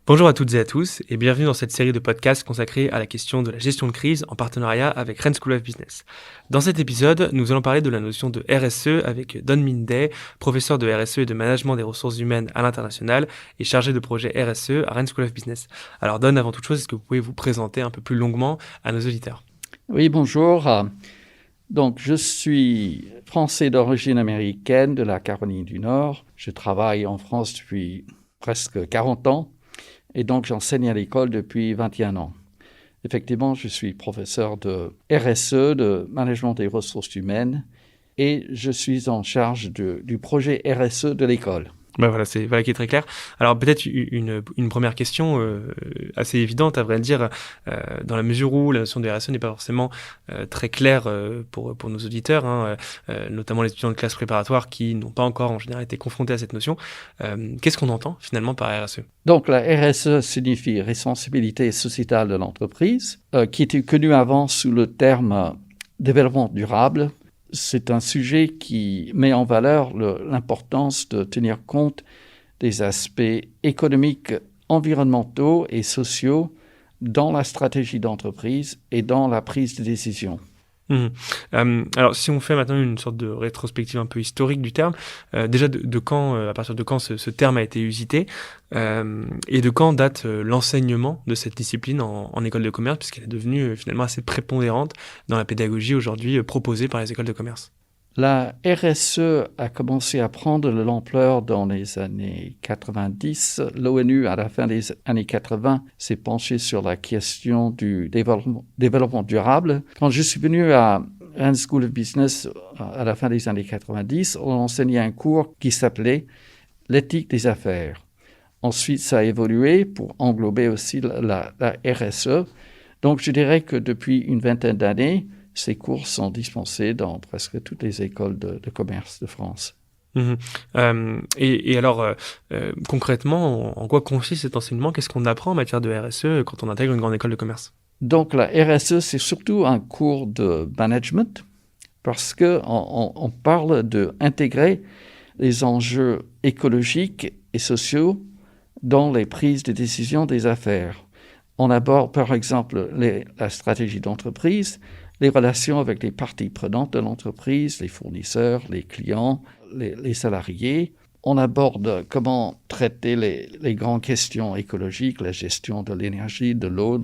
Bonjour à toutes et à tous et bienvenue dans cette série de podcasts consacrée à la question de la gestion de crise en partenariat avec Rennes School of Business. Dans cet épisode, nous allons parler de la notion de RSE avec Don Minday, professeur de RSE et de management des ressources humaines à l'international et chargé de projet RSE à Rennes School of Business. Alors Don, avant toute chose, est-ce que vous pouvez vous présenter un peu plus longuement à nos auditeurs ? Oui, bonjour. Donc, je suis français d'origine américaine de la Caroline du Nord. Je travaille en France depuis presque 40 ans et donc j'enseigne à l'école depuis 21 ans. Effectivement, je suis professeur de RSE, de management des ressources humaines, et je suis en charge du projet RSE de l'école. Voilà, c'est qui est très clair. Alors peut-être une première question assez évidente à vrai dire, dans la mesure où la notion de RSE n'est pas forcément très claire pour nos auditeurs, notamment les étudiants de classe préparatoire qui n'ont pas encore en général été confrontés à cette notion. Qu'est-ce qu'on entend finalement par RSE ? Donc la RSE signifie responsabilité sociétale de l'entreprise, qui était connue avant sous le terme développement durable. C'est un sujet qui met en valeur l'importance de tenir compte des aspects économiques, environnementaux et sociaux dans la stratégie d'entreprise et dans la prise de décision. Alors, si on fait maintenant une sorte de rétrospective un peu historique du terme, déjà de quand, à partir de quand ce terme a été usité et de quand date l'enseignement de cette discipline en école de commerce, puisqu'elle est devenue finalement assez prépondérante dans la pédagogie aujourd'hui proposée par les écoles de commerce. La RSE a commencé à prendre de l'ampleur dans les années 90. L'ONU, à la fin des années 80, s'est penchée sur la question du développement durable. Quand je suis venu à Rennes School of Business à la fin des années 90, on enseignait un cours qui s'appelait l'éthique des affaires. Ensuite, ça a évolué pour englober aussi la RSE. Donc, je dirais que depuis une vingtaine d'années, ces cours sont dispensés dans presque toutes les écoles de commerce de France. Et alors, concrètement, en quoi consiste cet enseignement ? Qu'est-ce qu'on apprend en matière de RSE quand on intègre une grande école de commerce ? Donc, la RSE, c'est surtout un cours de management parce qu'on parle d'intégrer les enjeux écologiques et sociaux dans les prises de décision des affaires. On aborde, par exemple, la stratégie d'entreprise, les relations avec les parties prenantes de l'entreprise, les fournisseurs, les clients, les salariés. On aborde comment traiter les grandes questions écologiques, la gestion de l'énergie, de l'eau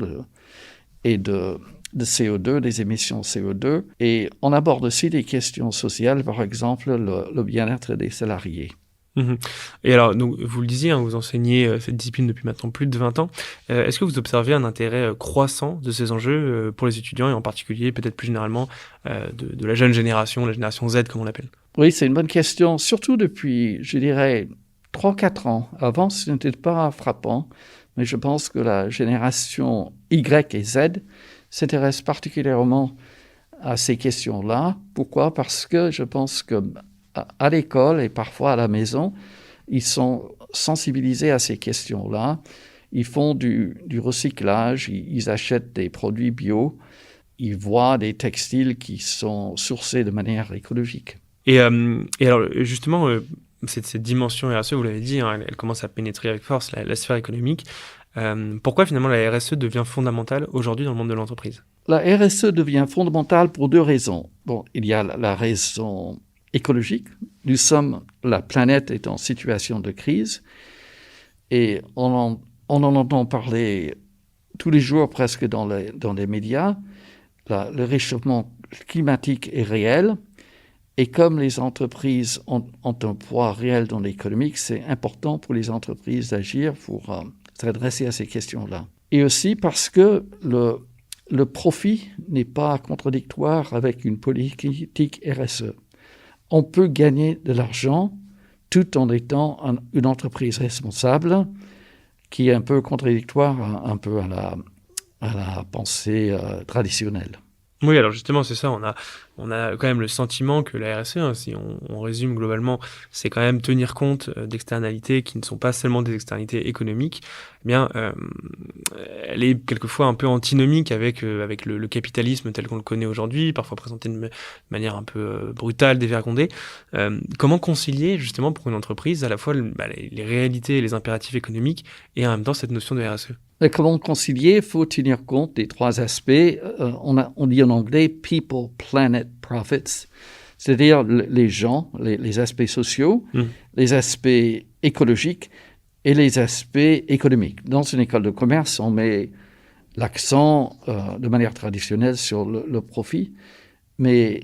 et de CO2, des émissions CO2. Et on aborde aussi des questions sociales, par exemple le bien-être des salariés. Et alors, donc, vous le disiez, vous enseignez cette discipline depuis maintenant plus de 20 ans. Est-ce que vous observez un intérêt croissant de ces enjeux pour les étudiants et en particulier, peut-être plus généralement, de la jeune génération, la génération Z, comme on l'appelle ? Oui, c'est une bonne question, surtout depuis, je dirais, 3-4 ans. Avant, ce n'était pas frappant, mais je pense que la génération Y et Z s'intéresse particulièrement à ces questions-là. Pourquoi ? Parce que je pense que à l'école et parfois à la maison, ils sont sensibilisés à ces questions-là. Ils font du recyclage, ils achètent des produits bio, ils voient des textiles qui sont sourcés de manière écologique. Et alors, justement, cette dimension RSE, vous l'avez dit, elle commence à pénétrer avec force la sphère économique. Pourquoi finalement la RSE devient fondamentale aujourd'hui dans le monde de l'entreprise ? La RSE devient fondamentale pour 2 raisons. Bon, il y a la raison écologique. La planète est en situation de crise et on en entend parler tous les jours presque dans les médias. Le réchauffement climatique est réel et comme les entreprises ont un poids réel dans l'économie, c'est important pour les entreprises d'agir pour s'adresser à ces questions-là. Et aussi parce que le profit n'est pas contradictoire avec une politique RSE. On peut gagner de l'argent tout en étant une entreprise responsable qui est un peu contradictoire un peu à la pensée traditionnelle. Oui, alors justement, c'est ça. On a on a quand même le sentiment que la RSE, hein, si on résume globalement, c'est quand même tenir compte d'externalités qui ne sont pas seulement des externalités économiques. Eh bien, elle est quelquefois un peu antinomique avec le capitalisme tel qu'on le connaît aujourd'hui, parfois présenté de manière un peu brutale, dévergondée. Comment concilier justement pour une entreprise à la fois les réalités et les impératifs économiques et en même temps cette notion de RSE? Et comment concilier? Il faut tenir compte des trois aspects. On dit en anglais people, planet, profits, c'est-à-dire les gens, les aspects sociaux, les aspects écologiques et les aspects économiques. Dans une école de commerce, on met l'accent de manière traditionnelle sur le profit, mais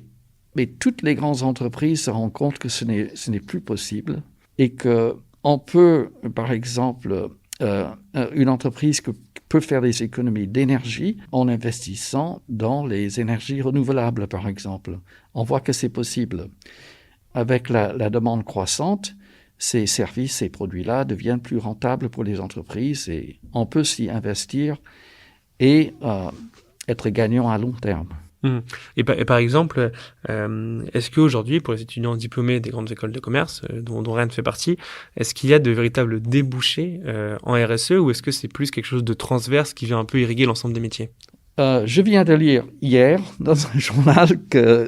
toutes les grandes entreprises se rendent compte que ce n'est plus possible et qu'on peut, par exemple, une entreprise peut faire des économies d'énergie en investissant dans les énergies renouvelables, par exemple. On voit que c'est possible. Avec la demande croissante, ces services, ces produits-là deviennent plus rentables pour les entreprises et on peut s'y investir et être gagnant à long terme. Et par exemple, est-ce qu'aujourd'hui, pour les étudiants diplômés des grandes écoles de commerce, dont Rennes fait partie, est-ce qu'il y a de véritables débouchés en RSE ou est-ce que c'est plus quelque chose de transverse qui vient un peu irriguer l'ensemble des métiers? Je viens de lire hier dans un journal que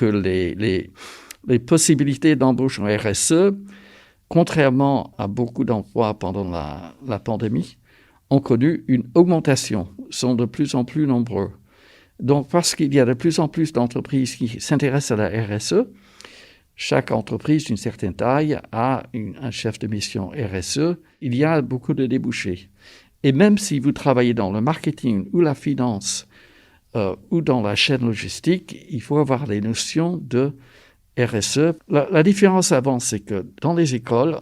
les possibilités d'embauche en RSE, contrairement à beaucoup d'emplois pendant la pandémie, ont connu une augmentation, sont de plus en plus nombreux. Donc, parce qu'il y a de plus en plus d'entreprises qui s'intéressent à la RSE, chaque entreprise d'une certaine taille a un chef de mission RSE, il y a beaucoup de débouchés. Et même si vous travaillez dans le marketing ou la finance ou dans la chaîne logistique, il faut avoir les notions de RSE. La différence avant, c'est que dans les écoles,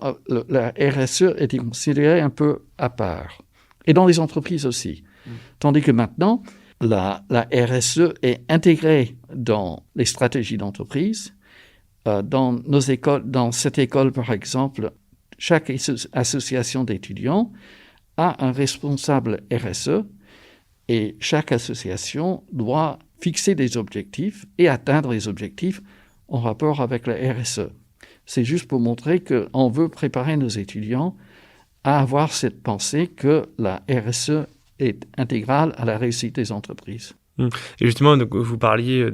la RSE était considérée un peu à part. Et dans les entreprises aussi. Tandis que maintenant, la RSE est intégrée dans les stratégies d'entreprise. Dans nos écoles, dans cette école, par exemple, chaque association d'étudiants a un responsable RSE et chaque association doit fixer des objectifs et atteindre les objectifs en rapport avec la RSE. C'est juste pour montrer qu'on veut préparer nos étudiants à avoir cette pensée que la RSE est intégrale à la réussite des entreprises. Et justement, donc, vous parliez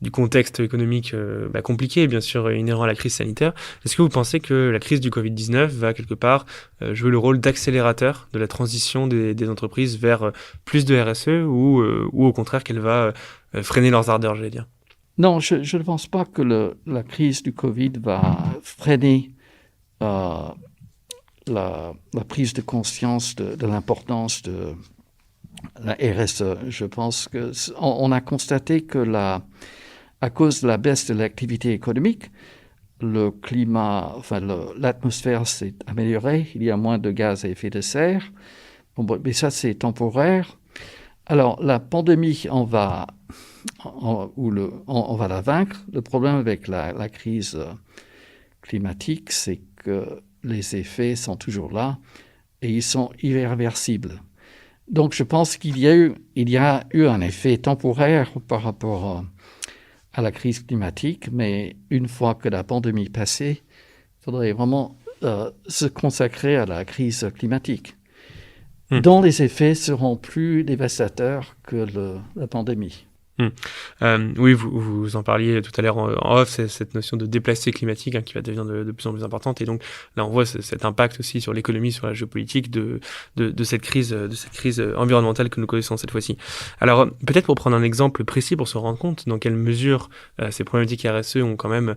du contexte économique compliqué, bien sûr, inhérent à la crise sanitaire. Est-ce que vous pensez que la crise du Covid-19 va quelque part jouer le rôle d'accélérateur de la transition des entreprises vers plus de RSE ou au contraire qu'elle va freiner leurs ardeurs, j'allais dire? Non, je ne pense pas que la crise du Covid va freiner la prise de conscience de l'importance de la RSE. Je pense qu'on a constaté que à cause de la baisse de l'activité économique, le climat, l'atmosphère s'est améliorée, il y a moins de gaz à effet de serre, mais ça c'est temporaire. Alors la pandémie, on va la vaincre. Le problème avec la crise climatique, c'est que les effets sont toujours là et ils sont irréversibles. Donc je pense qu'il y a eu un effet temporaire par rapport à la crise climatique, mais une fois que la pandémie est passée, il faudrait vraiment se consacrer à la crise climatique, dont les effets seront plus dévastateurs que la pandémie. Oui, vous en parliez tout à l'heure en off, c'est cette notion de déplacé climatique qui va devenir de plus en plus importante. Et donc là, on voit cet impact aussi sur l'économie, sur la géopolitique de cette crise environnementale que nous connaissons cette fois-ci. Alors peut-être pour prendre un exemple précis pour se rendre compte dans quelle mesure ces problématiques RSE ont quand même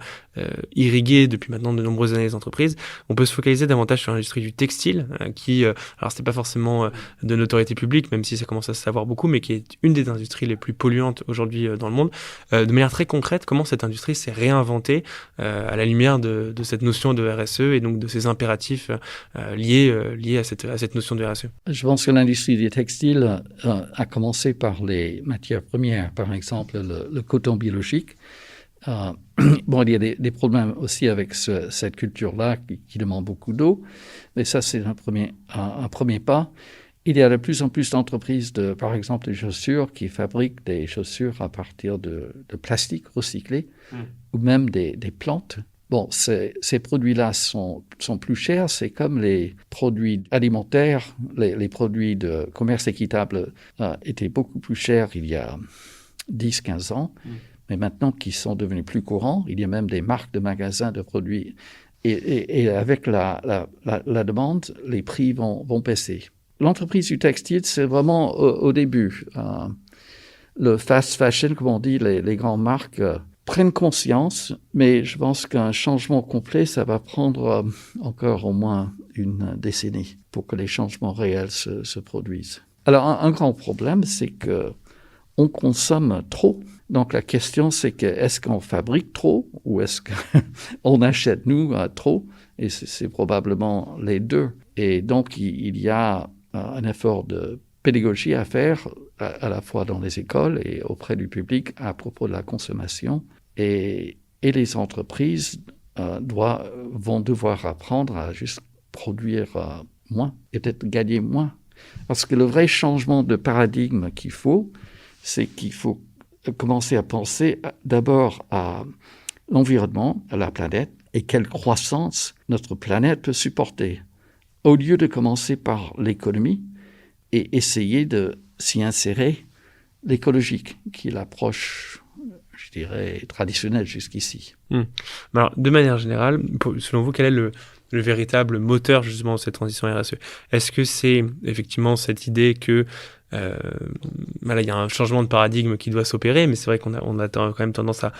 irrigué depuis maintenant de nombreuses années les entreprises, on peut se focaliser davantage sur l'industrie du textile qui, alors c'est pas forcément de notoriété publique, même si ça commence à se savoir beaucoup, mais qui est une des industries les plus polluantes aujourd'hui dans le monde. De manière très concrète, comment cette industrie s'est réinventée à la lumière de cette notion de RSE et donc de ces impératifs liés à cette notion de RSE? Je pense que l'industrie du textile a commencé par les matières premières, par exemple le coton biologique. Il y a des problèmes aussi avec cette culture-là qui demande beaucoup d'eau, mais ça c'est un premier pas. Il y a de plus en plus d'entreprises, par exemple, de chaussures qui fabriquent des chaussures à partir de plastique recyclé ou même des plantes. Bon, ces produits-là sont plus chers. C'est comme les produits alimentaires. Les produits de commerce équitable étaient beaucoup plus chers il y a 10-15 ans, mais maintenant qu'ils sont devenus plus courants, il y a même des marques de magasins de produits. Et avec la demande, les prix vont baisser. L'entreprise du textile, c'est vraiment au début. Le fast fashion, comme on dit, les grandes marques prennent conscience, mais je pense qu'un changement complet, ça va prendre encore au moins une décennie pour que les changements réels se produisent. Alors, un grand problème, c'est qu'on consomme trop. Donc, la question, c'est est-ce qu'on fabrique trop ou est-ce qu'on achète, nous, trop? Et c'est probablement les deux. Et donc, il y a un effort de pédagogie à faire, à la fois dans les écoles et auprès du public à propos de la consommation. Et les entreprises vont devoir apprendre à juste produire moins et peut-être gagner moins. Parce que le vrai changement de paradigme c'est qu'il faut commencer à penser d'abord à l'environnement, à la planète, et quelle croissance notre planète peut supporter. Au lieu de commencer par l'économie et essayer de s'y insérer l'écologique, qui est l'approche, je dirais, traditionnelle jusqu'ici. Alors, de manière générale, selon vous, quel est le véritable moteur justement de cette transition RSE? Est-ce que c'est effectivement cette idée que il y a un changement de paradigme qui doit s'opérer, mais c'est vrai qu'on a quand même tendance à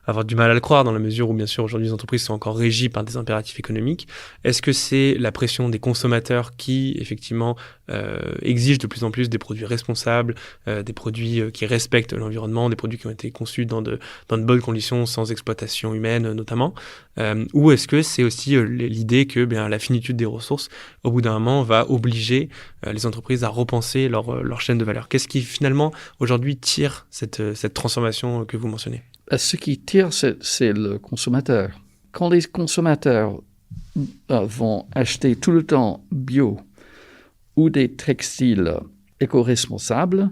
avoir du mal à le croire dans la mesure où, bien sûr, aujourd'hui, les entreprises sont encore régies par des impératifs économiques. Est-ce que c'est la pression des consommateurs qui, effectivement, exigent de plus en plus des produits responsables, des produits qui respectent l'environnement, des produits qui ont été conçus dans de bonnes conditions, sans exploitation humaine, notamment? Ou est-ce que c'est aussi l'idée que la finitude des ressources, au bout d'un moment, va obliger les entreprises à repenser leur chaîne de valeur? Qu'est-ce qui, finalement, aujourd'hui, tire cette transformation que vous mentionnez? Ce qui tire, c'est le consommateur. Quand les consommateurs vont acheter tout le temps bio ou des textiles éco-responsables,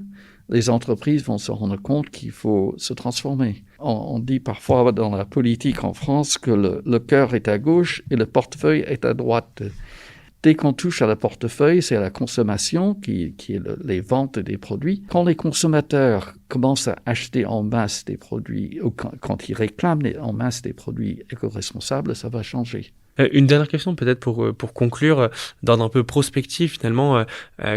les entreprises vont se rendre compte qu'il faut se transformer. On dit parfois dans la politique en France que le cœur est à gauche et le portefeuille est à droite. Dès qu'on touche à la portefeuille, c'est à la consommation qui est les ventes des produits. Quand les consommateurs commencent à acheter en masse des produits, ou quand ils réclament en masse des produits éco-responsables, ça va changer. Une dernière question peut-être pour conclure, d'ordre un peu prospectif finalement,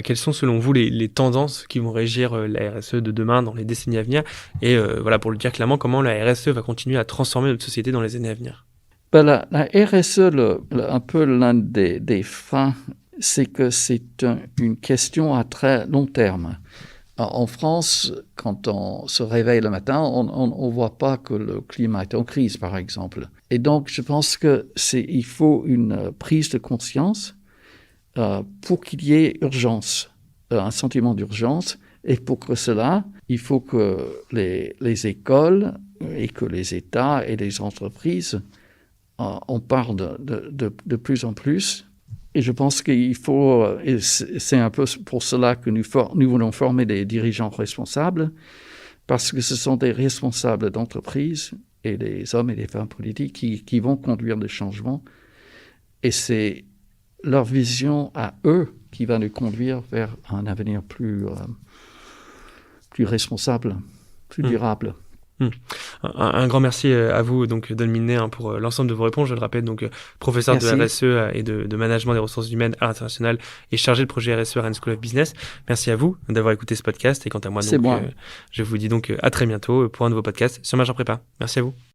quelles sont selon vous les tendances qui vont régir la RSE de demain dans les décennies à venir? Et pour le dire clairement, comment la RSE va continuer à transformer notre société dans les années à venir? La RSE, un peu l'un des freins, c'est que c'est une question à très long terme. En France, quand on se réveille le matin, on ne voit pas que le climat est en crise, par exemple. Et donc, je pense qu'il faut une prise de conscience pour qu'il y ait urgence, un sentiment d'urgence. Et pour que cela, il faut que les écoles et que les États et les entreprises on parle de plus en plus. Et je pense qu'il faut, et c'est un peu pour cela que nous voulons former des dirigeants responsables, parce que ce sont des responsables d'entreprise et des hommes et des femmes politiques qui vont conduire le changement. Et c'est leur vision à eux qui va nous conduire vers un avenir plus responsable, plus durable. Un grand merci à vous, donc Don Milne, pour l'ensemble de vos réponses. Je le rappelle, donc professeur de RSE et de management des ressources humaines à l'international et chargé de projet RSE à Rennes School of Business. Merci à vous d'avoir écouté ce podcast. Et quant à moi, je vous dis donc à très bientôt pour un nouveau podcast sur Marge en Prépa. Merci à vous.